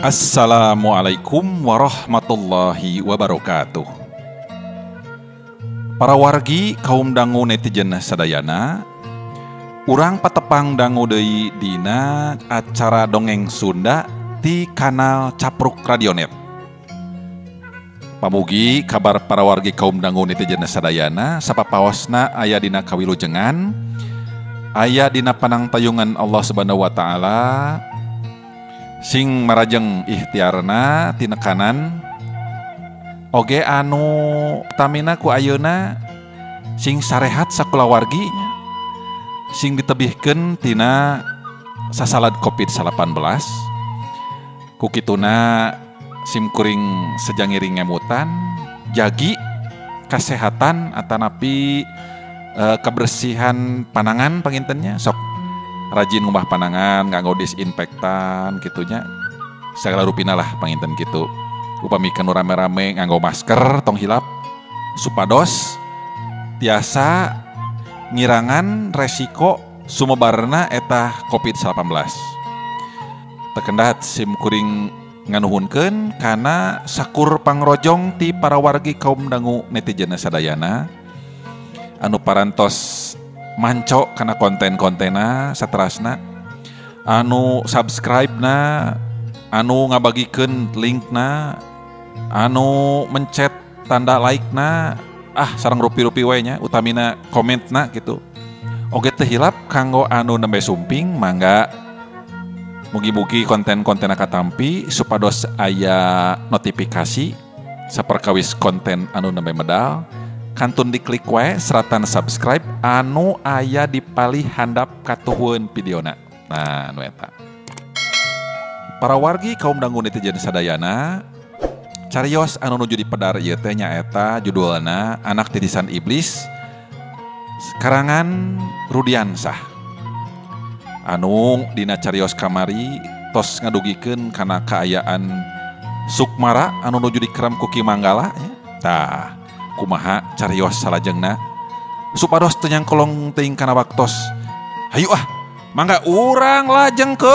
Assalamualaikum warahmatullahi wabarakatuh. Para wargi kaum dangu netizen sadayana, urang patepang dangu deui dina acara dongeng Sunda di kanal Capruk Radionet. Pamugi kabar para wargi kaum dangu netizen sadayana sapapaosna aya dina kawilujengan, aya dina panang tayungan Allah Subhanahu wa taala. Sing marajeng ikhtiarna tina kanan oge anu tamina ku ayeuna sing sarehat sakulawargi sing ditebihkeun tina sasalad COVID-19 ku kituna sim kuring sejangiring ngemutan jagi kesehatan atanapi kebersihan panangan pangintennya sok rajin ngubah panangan, nganggo disinfektan gitunya. Segala rupina lah panginten gitu. Upamikeun rame-rame nganggo masker tong hilap supados tiasa ngirangan resiko sumebarna eta COVID-19. Tekendat sim kuring nganuhunkeun kana sakur pangrojong ti para wargi kaum dangu netizen sadayana anu parantos manco karena konten-kontena saterasna anu subscribe na anu ngabagikeun link na anu mencet tanda like na sareng rupi-rupi we nya utamina comment na gitu oge teu hilap kanggo anu nembe sumping mangga mugi-mugi konten-konten katampi supados aya notifikasi saperkawis konten anu nembe medal kantun diklik wae seratan subscribe anu aya di palih handap katuhun videona. Nah, anu eta. Para wargi kaum dangu netizen sadayana, carios anu nuju dipedar ieu teh nyaeta judulna Anak Titisan Iblis karangan Rudiansah. Anu dina carios kamari tos ngadugikeun kana kaayaan Sukmara anu nuju dikerem ku Ki Manggala nya. Tah kumaha carios salajengna supados teu nyangkolong teuing kana waktos. Hayu mangga urang lajengkeun.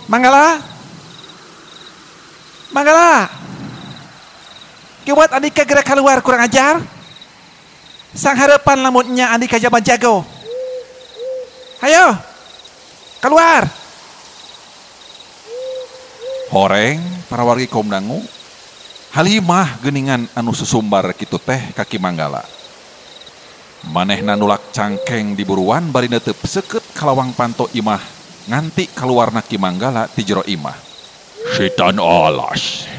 Manggala kiwat Andika gerak keluar kurang ajar. Sang harapan lamunnya Andika Jaman jago. Hayo, keluar. Horeng para wargi kaum dangu, halimah geuningan anu susumbar kitu teh ka Ki Manggala. Manehna nulak cangkeng di buruan bari neuteub seukeut kalawang panto imah nganti kaluarna Ki Manggala ti jero imah. Setan alas.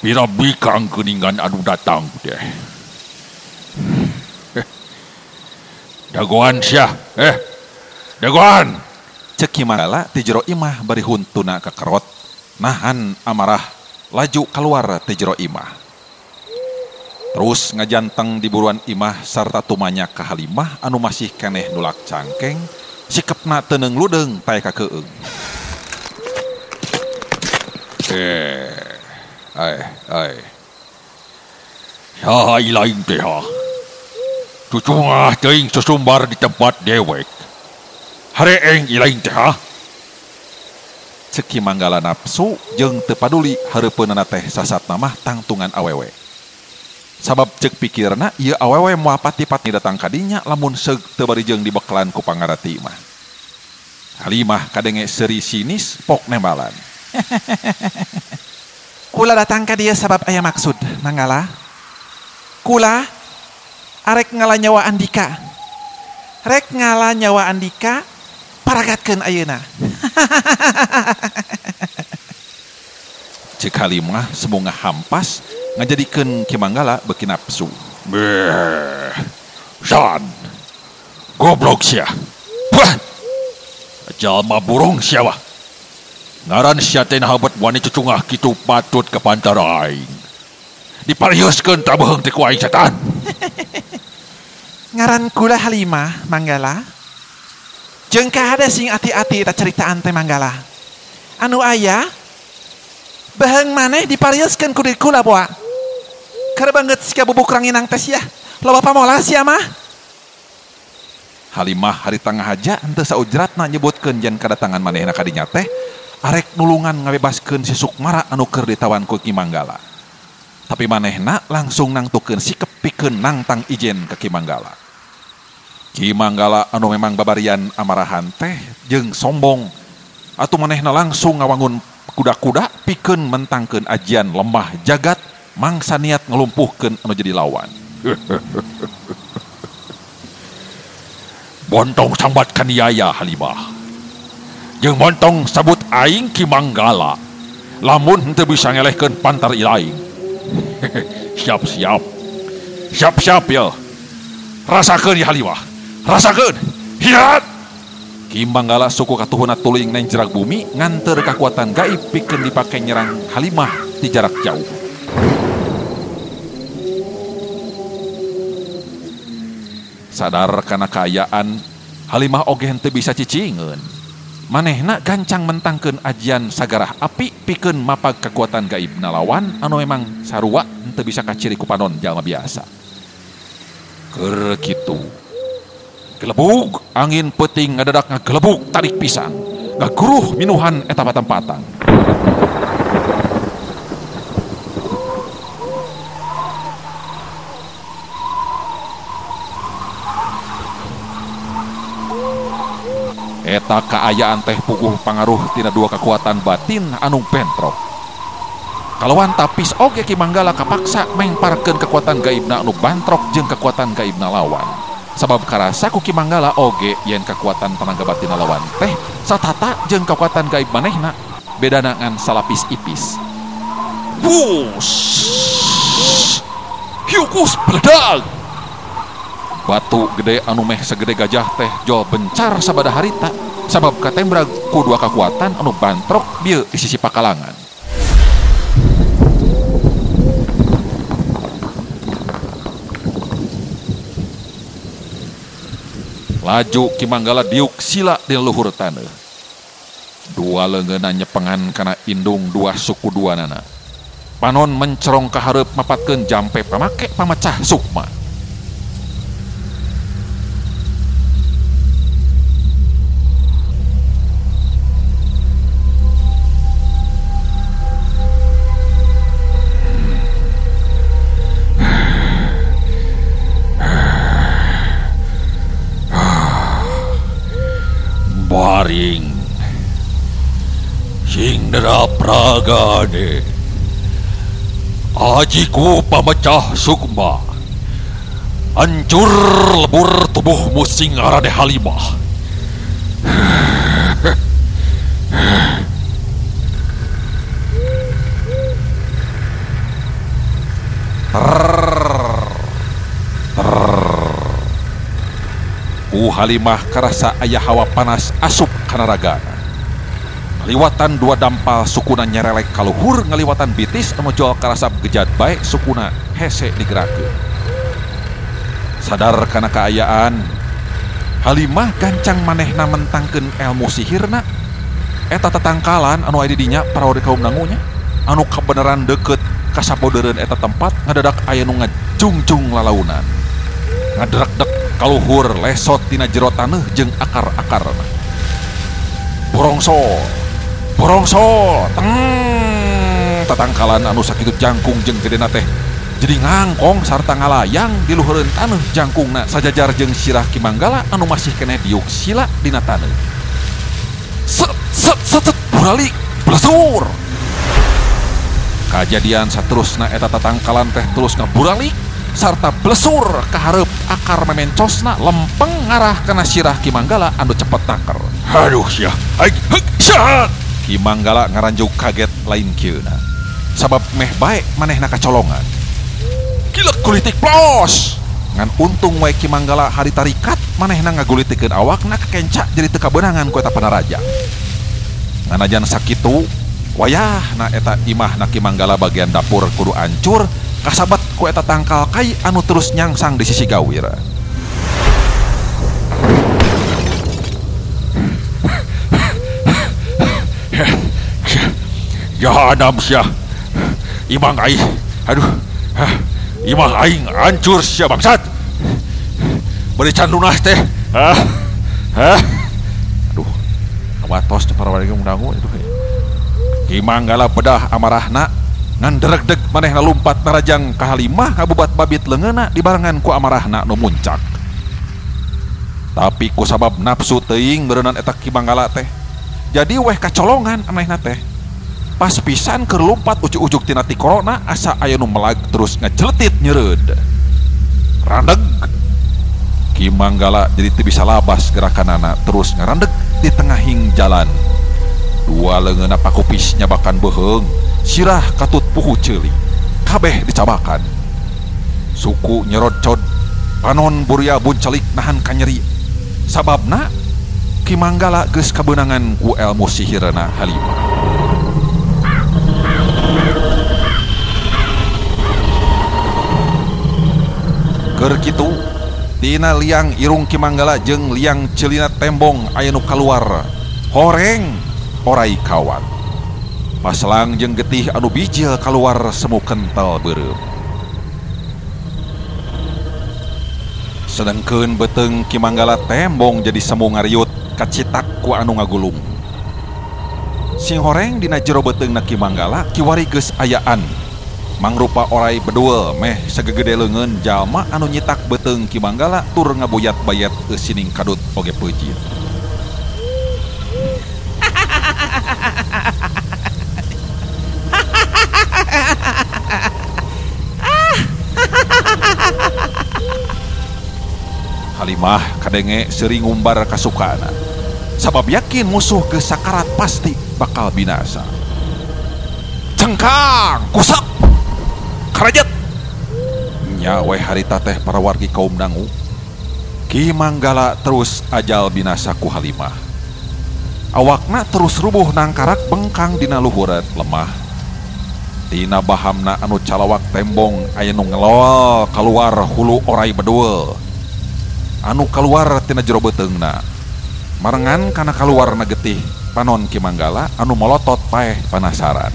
Pira bikang geuningan anu datang teh. Dagoan syah, dagoan. Cek Ki Manggala ti jero imah bari huntuna kakerot, nahan amarah laju keluar ti jero imah. Terus ngajanteng di buruan imah sarta tumanya ka halimah anu masih keneh nulak cangkeng, sikepna teu neung ludeung tae ka keueung. Lain teh cucungah teuing susumbar di tempat dewek. Hareeng ilaing teh Cek Ki Manggala nafsu jeung teu paduli hareupeunna teh sasatna mah tangtungan awewe. Sabab cek pikirna ieu awewe moal pati-pati datang ka dinya lamun seug teu barijeng dibeklan ku pangarati mah. Halimah kadenge seuri sinis pok nembalan. Kula datang ka dieu sabab aya maksud, Manggala. Kula arek ngala nyawa Andika. Rek ngala nyawa Andika paragatkeun ayeuna. Cek halimah semoga hampas ngajadikeun Ki Manggala beuki nafsu. San. Goblok sia. Wah. Jalma burung sia wah. Ngaran sia teh habat wani cucungah kitu patut ka pantara aing. Diparioskeun tabeheung ti ku aing setan. Ngaran kula Halimah, Manggala. Jeung kahade sing ati-ati ta ceritaan teh Manggala. Anu aya Bahang maneh diparioskeun ku diri kula poa. Karena banget sika bubuk ranginang tes ya. Loba pamolas ya mah. Halimah hari tengah aja henteu saujratna nyebutkeun jan kadatangan manehna ka dinya teh arek nulungan ngabebaskeun si Sukmara anu keur ditawan ku Ki Manggala. Tapi manehna langsung nangtukeun sikep pikeun nangtang ijen ka Ki Manggala. Ki Manggala anu memang babarian amarahan teh jeung sombong atuh manehna langsung ngawangun kuda-kuda pikeun mentangkeun ajian lemah jagat mangsa niat ngelumpuhkeun anu jadi lawan. Bontong sambat kaniaya Halimah. Jeung bontong sabut aing Ki Manggala. Lamun henteu bisa ngelehkeun pantar ilaing. Siap-siap. Siap-siap ya. Rasakeun ya Halimah. Rasakeun. Hiat. Ki Manggala suku katuhuna tuling nang jerak bumi nganter kekuatan gaib pikeun dipake nyerang Halimah di jarak jauh. Sadar karena kaayaan Halimah oge henteu bisa cicingeun. Manehna gancang mentangkeun ajian sagarah api pikeun mapag kekuatan gaibna lawan anu memang sarua henteu bisa kaciri ku panon jalma biasa. Keur kitu gelebug angin peuting ngadadak ngagelebug tarik pisang ngaguruh minuhan eta patempatan. Eta kaayaan teh puguh pangaruh tina dua kekuatan batin anu bentrok. Kalawan tapis oge Ki Manggala kapaksa mengparkeun kekuatan gaibna anu bantrok jeung kekuatan gaibna lawan. Sabab karasa ku Ki Manggala oge yen kekuatan tenaga batin lawan teh satata jeung kekuatan gaib manehna bedana ngan salapis ipis. Bus. Hiukus beledag. Batu gede anu meh segede gajah teh jol bencar sabada harita sabab katembra ku dua kekuatan anu bantrok bieu di sisi pakalangan. Laju Ki Manggala diuk sila di luhur taneuh. Dua leungeunna nyepengan kana indung dua suku duanana. Panon mencerong ka hareup mapatkeun jampe pamake pamecah sukma. Baring Singdera Pragade ajiku pamecah sukma hancur lebur tubuhmu Singarade Halimah. Halimah karasa aya hawa panas asup kana ragana. Ngaliwatan dua dampal sukuna nyerelek kaluhur ngaliwatan bitis anu jol karasa gejat bae sukuna hese digerakeun. Sadar kana kaayaan Halimah gancang manehna mentangkeun ilmu sihirna eta tatangkalan anu aya di dinya paraode kaum dangunya anu kabeneran deukeut ka sabodeureun eta tempat ngadadak aya nu ngajungjung lalaunan ngaderak-dek kaluhur lesot tina jero taneuh jeung akar-akarna. Borongsol tatangkalan anu sakitu jangkung jeung gedena teh jadi ngangkong sarta ngalayang di luhureun taneuh jangkungna sajajar jeung sirah Ki Manggala anu masih keneh diuk sila dina taneuh. Set buralik blesur. Kajadian saterusna eta tatangkalan teh terus ngaburalik sarta blesur ka hareup akar memencosna lempeng ngarah kana sirah Ki Manggala anu cepet taker. Aduh sia, syat. Ki Manggala ngaranjuk kaget lain kieuna. Sabab meh bae manehna kacolongan. Kilek kulitik plos. Ngan untung wae Ki Manggala hari tarikat manehna ngagulitikeun awakna kekenca jadi teu kabeunangan ku eta panaraja. Nganajan sakitu wayahna eta imahna Ki Manggala bagian dapur kudu ancur kasabat ku eta tangkal kai anu terus nyangsang di sisi gawir. Jahanam sia. Imang aing. Aduh. Imah aing hancur sia bangsat. Beri can lunas teh. Aduh, watos para warga mundangu itu. Ki Manggala bedah amarahna ngan dereg-deg manehna lumpat narajang ka Halimah ngabubat babit leungeunna dibarengan ku amarahna nu muncak. Tapi ku sabab nafsu teuing beureunan eta Ki Manggala teh. Jadi weh kacolongan anehna teh. Pas pisan keur lumpat ujuk-ujuk tina ti korona asa aya nu melag terus ngajeletit nyeureud. Randeg. Ki Manggala jadi teu bisa labas gerakanana terus ngarandeg di tengahing jalan. Dua leungeunna pakupis nyabakan beheung, sirah katut puhu ceuli. Kabeh dicabakan. Suku nyerocod, panon buria buncelik nahan kanyeri. Sababna Ki Manggala geus kabeunangan ku elmu sihirna Halimah. Keur kitu, tina liang irung Ki Manggala jeung liang ceulina tembong aya nu kaluar. Horeng orai kawat. Paslang jeung getih anu bijil kaluar semu kental beureum. Sedengkeun beteung Ki Manggala tembong jadi semu ngariut kacitak ku anu ngagulung. Sing horeng dina jero beteungna Ki Manggala kiwari geus ayaan. Mangrupa orai beduel meh sagegede leungeun jalma anu nyitak beteung Ki Manggala tur ngabuyat bayat sining kadut oge peujit. Halimah kadenge sering ngumbar kasukana. Sabab yakin musuh geus sakarat pasti bakal binasa. Cengkang, kusap, karajat. Nya we harita teh para wargi kaum dangu. Ki Manggala terus ajal binasa ku Halimah. Awakna terus rubuh nangkarak bengkang dina luhureun lemah. Tina bahamna anu calawak tembong aya nu ngelol keluar hulu orai beduel. Anu keluar tina jero beteungna. Marengan kana kaluarna getih panon Ki Manggala anu molotot paeh panasaran.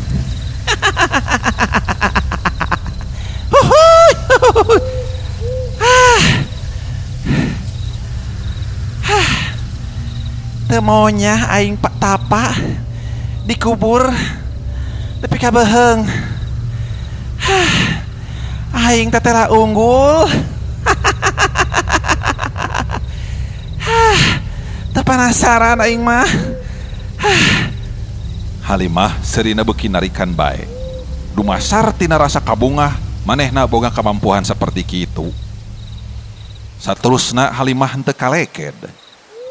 Teu maunya aing pak tapa dikubur tapi kabeheung. Aing tetela unggul. Teu penasaran aing mah. Halimah serina beuki narikan bae. Dumasar tina rasa kabungah manehna boga kamampuan saperti kitu. Saterusna Halimah henteu kaleked.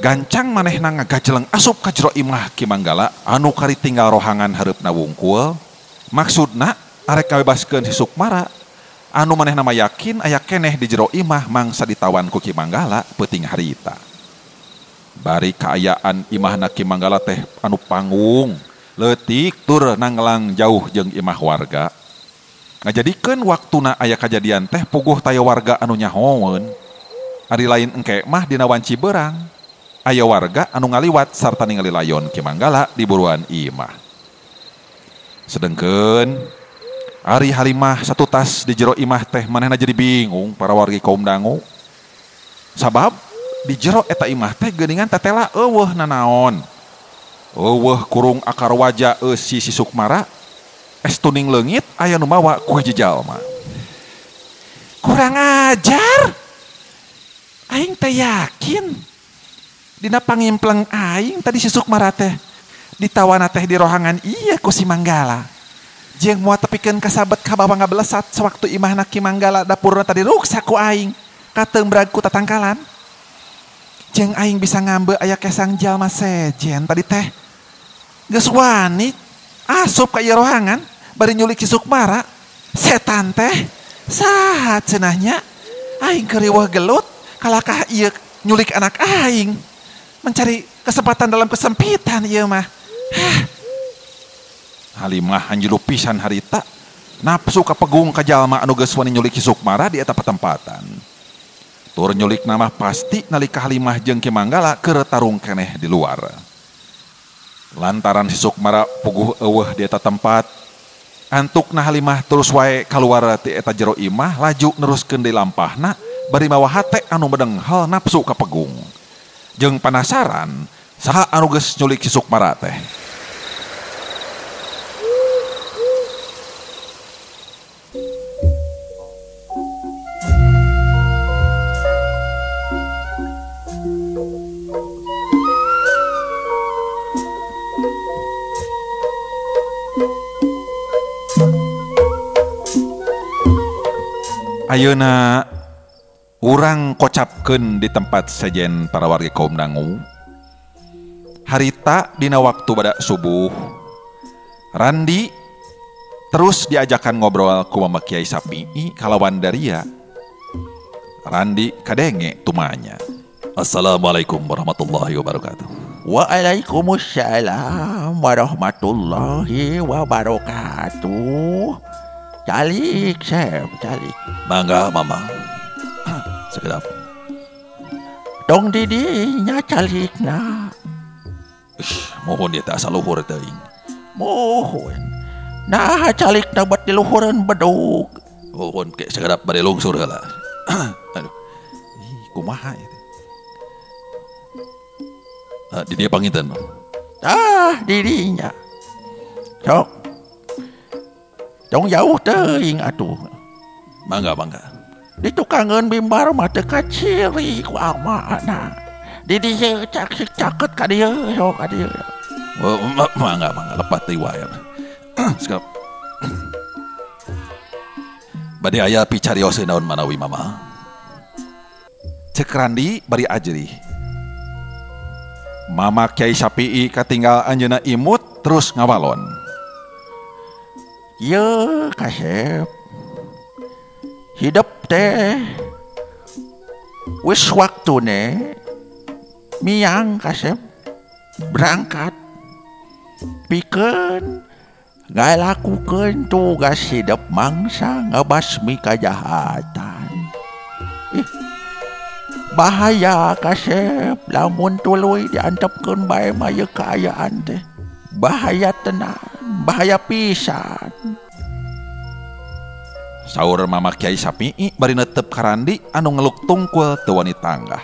Gancang manehna ngagajeleng asup ka jero imah Ki Manggala anu kari tinggal rohangan hareupna wungkul. Maksudna arek kabebaskeun si Sukmara anu manehna mah yakin aya keneh di jero imah mangsa ditawan ku Ki Manggala peuting harita. Bari kaayaan imahna Ki Manggala teh anu panggung, leutik tur nanggelang jauh jeung imah warga. Ngajadikeun waktuna aya kajadian teh puguh taya warga anu nyahoeun. Ari lain engke mah dina wanci beurang. Aya warga anu ngaliwat sarta ningali layon Ki Manggala di buruan imah. Sedengkeun ari Halimah satu tas di jero imah teh manehna jadi bingung para wargi kaum dangu. Sabab di jero eta imah teh geuningan tetela eueuh nanaon. Eueuh kurung akar wajah si Sukmara. Es tuning leungit aya nu mawa ku hiji jalma. Kurang ajar. Aing teh yakin dina pangimpleng aing tadi si Sukmara teh ditawana teh di rohangan iya ku si Manggala. Jeung moal tepikeun kasabet ka bawah ngabelesat sewaktu imahna Ki Manggala dapurna tadi ruksak ku aing kateung brag ku tatangkalan. Jeung aing bisa ngambe aya kesang jalma sejen tadi teh geus wani asup ka ieu rohangan bari nyulik si Sukmara. Setan teh saha cenahnya aing keur riweuh gelut kalakah ieu nyulik anak aing. Mencari kesempatan dalam kesempitan ieu mah. Halimah anjlu pisan harita nafsu kapegung ka jalma anu geus wani nyulik si Sukmara di eta patempatan. Tur nyulik nama pasti nalika Halimah jeung Ki Manggala keur tarung keneh di luar. Lantaran si Sukmara puguh eueuh di eta tempat, antukna Halimah terus wae kaluar ti eta jero imah laju neruskeun deui lampahna bari mawa hate anu medenghel nafsu ka Pegung. Jeung penasaran saha anu geus nyulik si Sukmara teh. Ayeuna urang kocapkeun di tempat sejen para warga kaum dangu. Harita dina waktu bada subuh, Randi terus diajakan ngobrol ku Mama Kiai Sapi'i kalawan Daria. Randi kadenge tumanya. Assalamualaikum warahmatullahi wabarakatuh. Waalaikumsalam warahmatullahi wabarakatuh. Calik, Sep, calik. Mangga Mama. Sekedap. Dong didinya calikna. Mohon dia tak asal luhur teuing. Mohon. Nah calikna buat diluhureun bedug. Mohon ke sekedap bade lungsur heula. Aduh. Kumaha itu? Di dia panginten. Didinya. Sok. Dong jauh teuing atuh. Mangga. Ditukangeun bimbar mah teu kaciri ku amana. Di dieu caket ka dieu sok ka dieu. Mangga lepat teh wae. Sekap. Bade aya picarios naon manawi Mama. Cek Randi bari ajri. Mama Kiai Sapi'i katinggal anjeunna imut terus ngawalon. Ya Kasep, hidup teh wis waktune miang Kasep berangkat pikeun ngalakukeun tugas hidup mangsa ngabasmi kajahatan. Bahaya Kasep, lamun tuluy diantepkeun bae mah ieu kaayaan teh bahaya tenan, bahaya pisan. Saur Mama Kiai Sapi'i bari netep ka Randi anu ngeluk tungkul teu wani tanggah.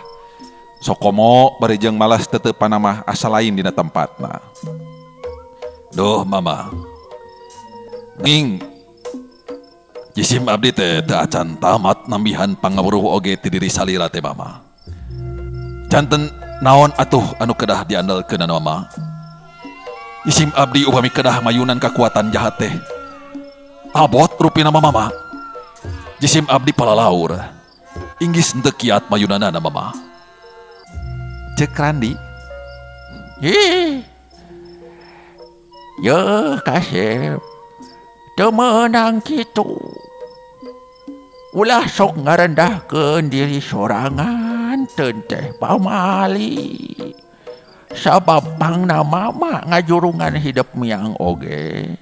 Sokomo bari jeung malas teteupan mah asa lain dina tempatna. Duh Mama. Ning jisim abdi teh teu acan tamat nambihan pangaburuh oge ti diri salira teh Mama. Janten naon atuh anu kedah diandalkeun Mama? Jisim abdi upami kedah mayunan kakuatan jahat teh abot rupina Mama. Jisim abdi palalaur inggis henteu kiat mayunanana Mama. Cek Randi. Ya Kasep, teu meunang kitu. Ulah sok ngarendahkeun diri sorangan teu teh pamali. Sabab pangna Mama ngajurungan hidup miang oge.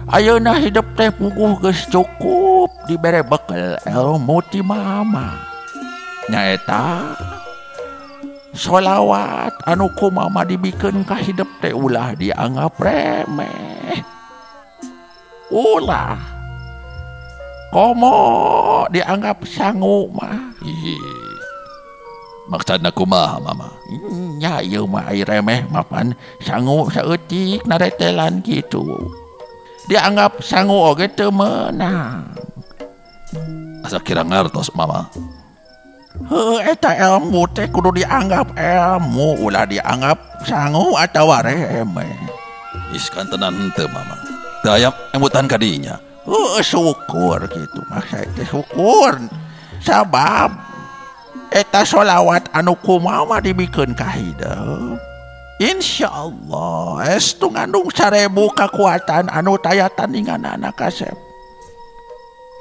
Ayeuna hidup teh puguh geus cukup dibere bekel ilmu ti Mama. Nyaeta sholawat anu ku Mama dibikeun ka hidup teh ulah dianggap remeh. Ulah komo dianggap sangu mah. Maksudna kumaha Mama? Nya ieu mah ai remeh mapan sangu saeutik naretelan kitu. Dianggap sangu oge teu meunang. Asa kira ngartos Mama. Eta ilmu teh kudu dianggap ilmu, ulah dianggap sangu atawa remeh. Iskan tenan henteu Mama. Teu aya embutan ka dinya. Syukur gitu maksud teh syukur. Sabab eta sholawat anu ku Mama dibikeun ka hidup. Insyaallah estu ngandung 1000 kekuatan anu taya tandinganana Kasep.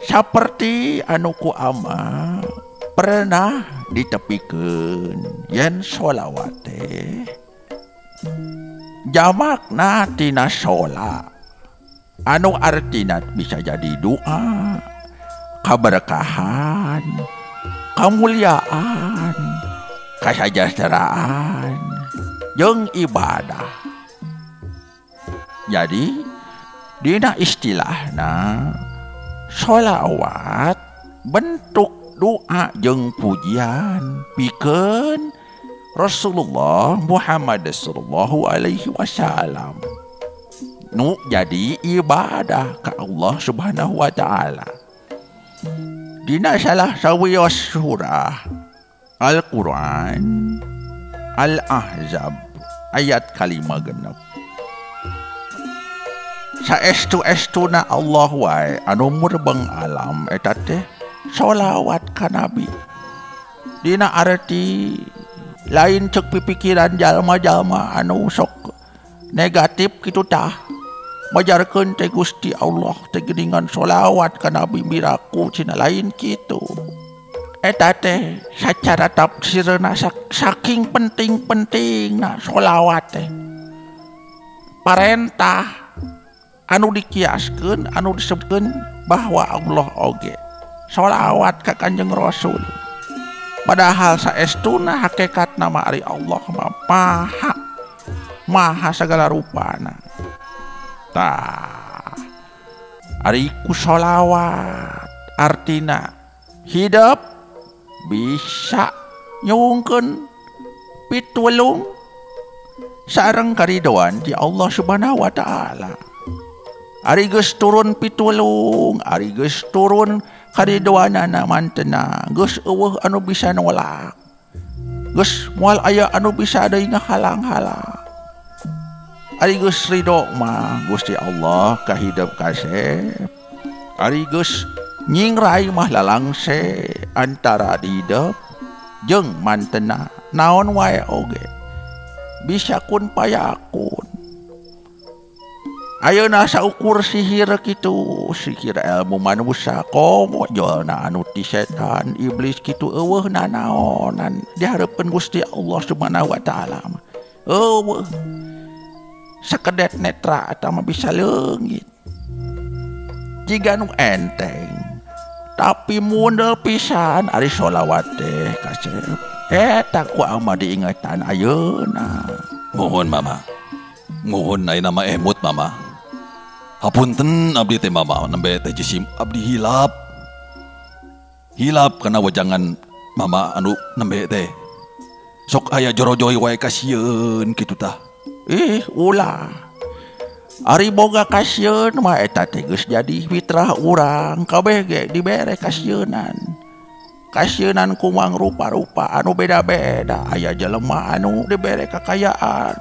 Saperti anu ku Ama pernah ditepikeun yen sholawat teh jamakna tina sholat anu artina bisa jadi doa, kaberkahan, kamuliaan, kasajahteraan, jeung ibadah. Jadi dina istilahna sholawat bentuk doa jeung pujian pikeun Rasulullah Muhammad sallallahu alaihi wasallam nu jadi ibadah ka Allah subhanahu wa ta'ala. Dina salah sawios surah Al-Quran Al-Ahzab ayat kalima genep. Saestu-estuna Allah wae anu murbeng alam eta teh sholawat ka Nabi. Dina arti lain cek pipikiran jalma-jalma anu sok negatif kitu tah. Majarkeun teh Gusti Allah teh geuningan sholawat ka Nabi miraku cina lain kitu. Eta teh sacara tafsirna saking penting-pentingna sholawat teh. Parentah anu dikiaskeun anu disebutkeun bahwa Allah oge sholawat ka Kanjeng Rasul. Padahal saestuna hakikatna mah ari Allah mah maha segala rupana. Tah ari ku sholawat artina hidup bisa nyungkeun pitulung sareng karidoan di Allah Subhanahu wa ta'ala. Ari geus turun pitulung, ari geus turun karidoanana mantena, geus eueuh anu bisa nolak. Geus moal aya anu bisa deui ngahalang-halang. Ari geus ridho mah Gusti Allah ka hidup kasep. Ari geus nyingrai mah lalangse antara hidup jeung mantena naon wae oge. Bisa kun payakun. Ayeuna saukur sihir kitu, sihir ilmu manusia komo jolna anu ti setan iblis kitu eueuh nanaonan dihareupeun Gusti Allah Subhanahu wa ta'ala. Eueuh sakedet netra eta mah bisa leungit. Jiga nu enteng. Tapi mundel pisan ari sholawat teh kasep. Eta ku ama diingatan ayeuna. Mohon mama. Mohon ayeuna mah emut mama. Hapunten abdi teh mama nembe teh jisim abdi hilap. Hilap kana wajangan mama anu nembe teh. Sok aya joro-joi wae kasieun kitu tah. Ulah. Ari boga kasieun mah eta teh geus jadi fitrah urang kabeh ge dibere kasieunan. Kasieunan kumang rupa-rupa anu beda-beda. Aya jelema anu dibere kakayaan,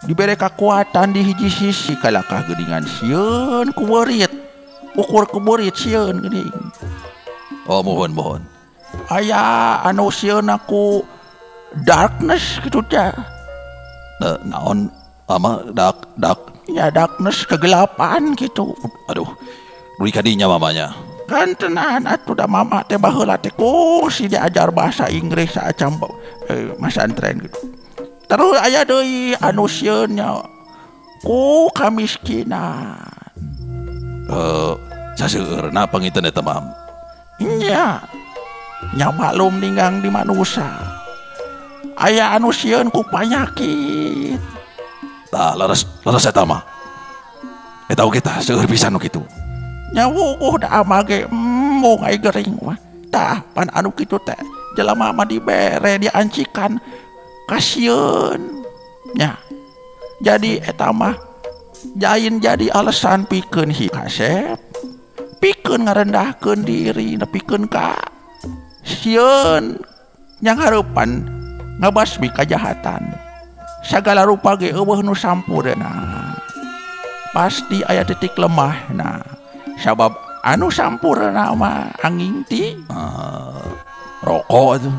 dibere kekuatan di hiji sisi kalakah geuningan sieun ku beurit. Ukur ku beurit sieun geuning. Oh mohon. Aya anu sieun aku darkness kitu teh. Naon ama dak Ya darkness kegelapan gitu. aduh beri kadinya mamanya. Kan tenan atuh da mama teh baheula teh kursi diajar bahasa Inggris saacam masantren gitu. Terus aya deui anu sieun nya ku kamiskinan. Saseueurna pangiteun eta mah. Nya maklum ninggang di manusia. Aya anu sieun ku panyakit. Tah leres eta mah. Eta oge tah seueur pisan nu kitu. Nya wukuh da ama ge mung ai gering mah. Tah pan anu kitu teh jelema mah dibere diancikan kasieun. Nya. Jadi eta mah jain jadi alasan pikeun kasep. Pikeun ngarendahkeun diri, nepikeun ka sieun yang hareupan ngabasmi kajahatan. Sagala rupa ge eueuh nu sampurna. Pasti aya titik lemahna. Sabab anu sampurna mah angin ti rokok atuh.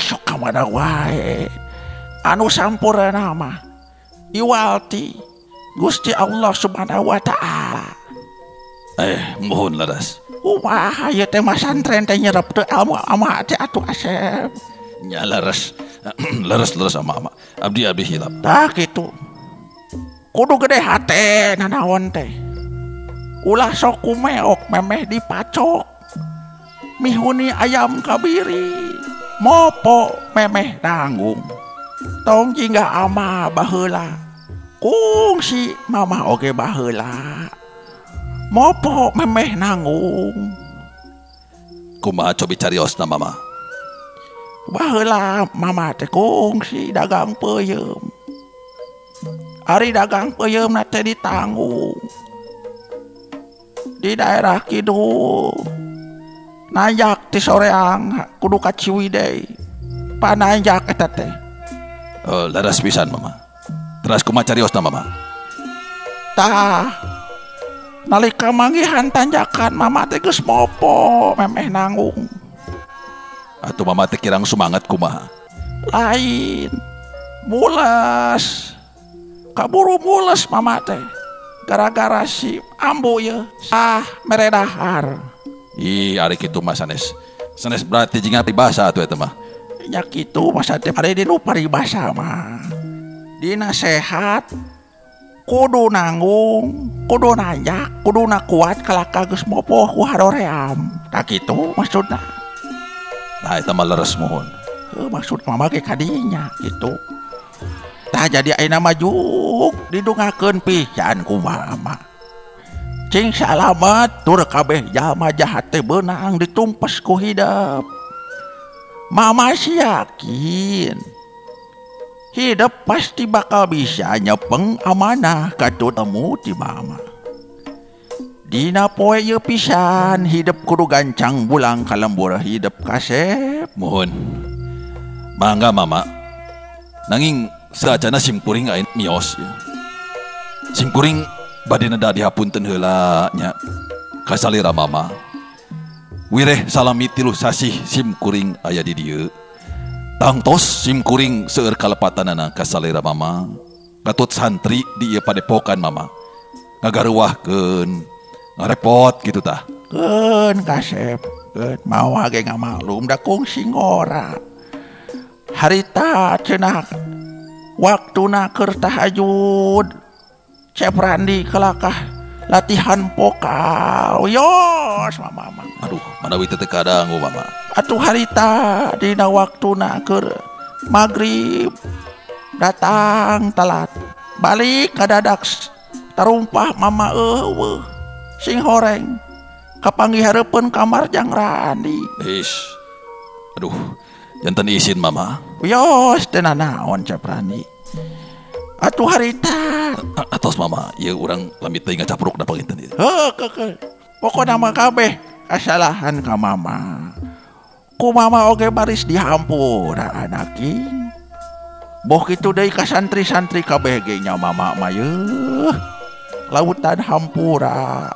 Sok ka mana wae. Anu sampurna mah iwalti Gusti Allah Subhanahu wa ta'ala. Mohon laras. Wah, ieu teh masantren teh nyerep teu ilmu ama teh atuh asep. Nya laras. Leres ama abdi hilap. Tah kitu. Kudu gede hate nanaon teh. Ulah sok kumeok memeh dipacok. Mihuni ayam kabiri. Mopo memeh nanggung. Tong jingga ama baheula. kungsi mama oge baheula mopo memeh nanggung Kumaha cobi cariosna mama. baheula mama teh kungsi dagang peuyeum. Ari dagang peuyeum na teh ditanggung di daerah kidul nanjak ti soreang kudu ka Ciwidey pananjak eta teh. Laras pisan mama. Terus kumaha cariosna mama. Tah nalika manggihan tanjakan mama teh geus mopo memeh nanggung. Atuh mama teh kirang semangat kumaha. Lain mules kaburu mules mama teh gara-gara si ambu ya mere dahar. Ih, ari kitu mah sanes berarti jinga pribasa atuh eta mah. Nya kitu masa teh ari di nu paribasa mah dina sehat kudu nanggung kudu nanjak kudu na kuat kalaka geus mopoh ku hadoream tak kitu maksudna. Nah eta mah leres mohon. Maksud mama ge kadinya gitu. Tah jadi ayeuna majuk didungakeun pisan ku mama. Cing salamet tur kabeh jalma jahat teh beunang ditumpes ku hidup. Mama sih yakin hidup pasti bakal bisa nyepeng amanah katu temu ti mama. Dina poe ye pisan hidup kudu gancang bulang kalembur hidup kasep. Mohon. Mangga mama. Nanging saacana simkuring ain mios ya. Simkuring badina da dihapunten heula nya ka salira mama. Wireh salami 3 sasih simkuring aya di dieu. Tangtos simkuring seueur kalepatanana ka salira mama. Katut santri di ieu padepokan mama. Ngagaruwahkeun ngarepot gitu tah. Keun kasep, keun mau ge ngamaklum da kungsi ngora. Harita cenah waktuna keur tahajud. Cep Randi kelakah latihan vokal. Yos mama. Aduh, manawi teh kadang mama. Atuh harita dina waktuna keur magrib datang telat. Balik kadadak tarumpah mama eueuh. Sing horeng kapanggihareupeun kamar Jang Randi. Ish. Aduh, janten izin mama. Yos teu naon Cep Randi. Atuh harita Atos mama, ieu urang lamit teuing ngacapruk da panginten ieu. Heuh pokona mah kabeh kasalahan ka mama. Ku mama oge baris dihampura anaki. Boh kitu deui ka santri-santri kabeh ge nya mama mah yeuh. Lautan hampura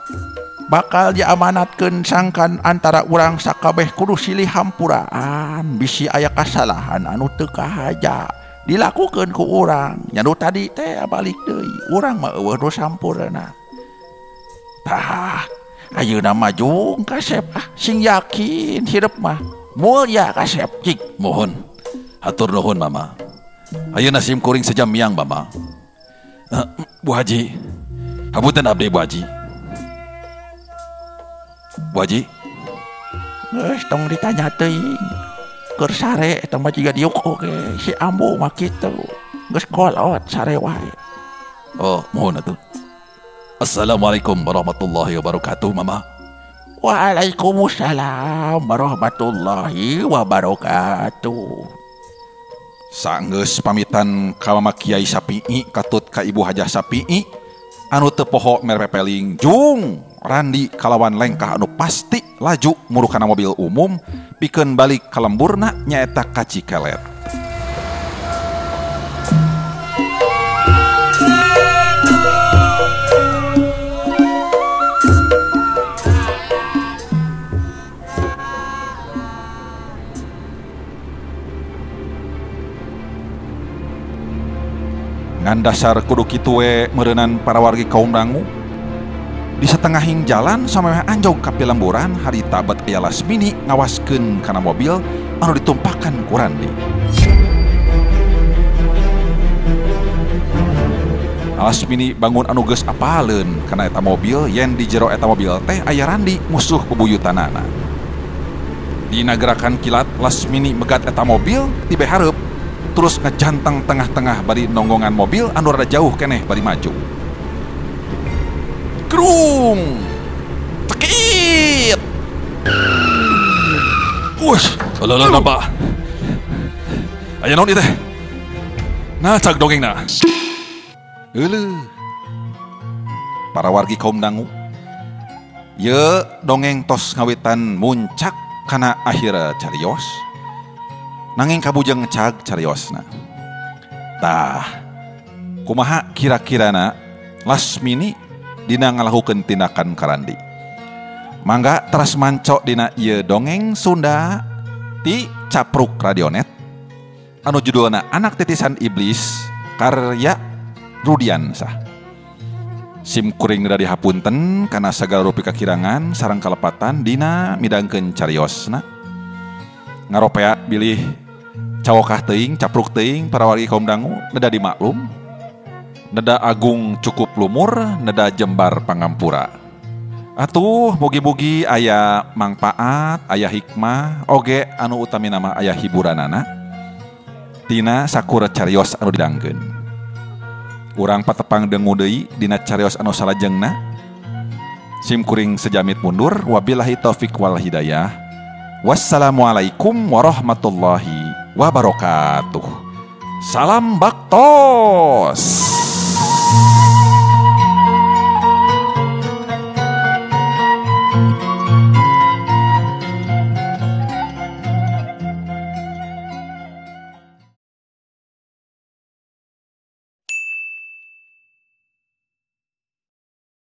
bakal diamanatkeun sangkan antara urang sakabeh kudu silih hampuraan bisi aya kasalahan anu teu kahaja dilakukeun ku urang nya nu tadi teh balik deui urang mah eueuh nu sampurna. Tah ayeuna maju kasep sing yakin hidup mah mulya kasep cik. Mohon. Hatur nuhun mama. Ayeuna simkuring sejamiang mama. Bu Haji. Hapunten abdi Bu Haji. Bu Haji. Geus tong ditanya teuing. Keur sare eta mah jiga diuk oge si ambu mah kitu. Geus kolot sare wae. Oh, mohon atuh. Assalamualaikum warahmatullahi wabarakatuh mama. Waalaikumsalam warahmatullahi wabarakatuh. Saenggeus pamitan ka Mama Kiai Sapi'i katut ka Ibu Hajah Sapi'i anu teu poho merpepeling jung Randi kalawan lengkah anu pasti laju muru kana mobil umum pikeun balik ka lemburna nyaeta ka Cikelet. Ngan dasar kudu kitu we meureunnan para wargi kaum dangu. Di setengahing jalan samemeh anjog ka pilemburan harita bet aya Lasmini ngawaskeun kana mobil anu ditumpakan ku Randi. Lasmini bangun anu geus apaleun kana eta mobil yen di jero eta mobil teh aya Randi musuh bebuyutanana. Dina gerakan kilat Lasmini megat eta mobil tibe hareup terus ngejanteng tengah-tengah bari nonggongan mobil anu rada jauh keneh bari maju. Grung. Tekit. Wush, alah napa? Aya naon ieu teh? Nah, cak dongengna. Euleuh. Para wargi kaum dangu. Ye dongeng tos ngawitan muncak kana akhir carios. Nanging kabujeng cag cariosna. Tah, kumaha kira-kirana Lasmini dina ngalakukeun tindakan karandi. Mangga teras manco dina ieu dongeng Sunda ti Capruk Radionet anu judulna Anak Titisan Iblis karya Rudiansah. Sim kuring nida dihapunten kana sagala rupi kakirangan sareng kalepatan dina midangkeun cariosna. Ngaropea bilih cawokah teuing, capruk teuing para wargi kaum dangu, neda dimaklum, neda agung cukup lumur, neda jembar pangampura. Atuh mugi-mugi aya mangpaat, aya hikmah, oge anu utami nama aya hiburanana tina sakur carios anu didangkeun. Urang patepang dengu deui dina carios anu salajengna. Sim kuring sejamit mundur. Wabillahi taufik wal hidayah. Wassalamualaikum warahmatullahi wabarakatuh. Salam baktos.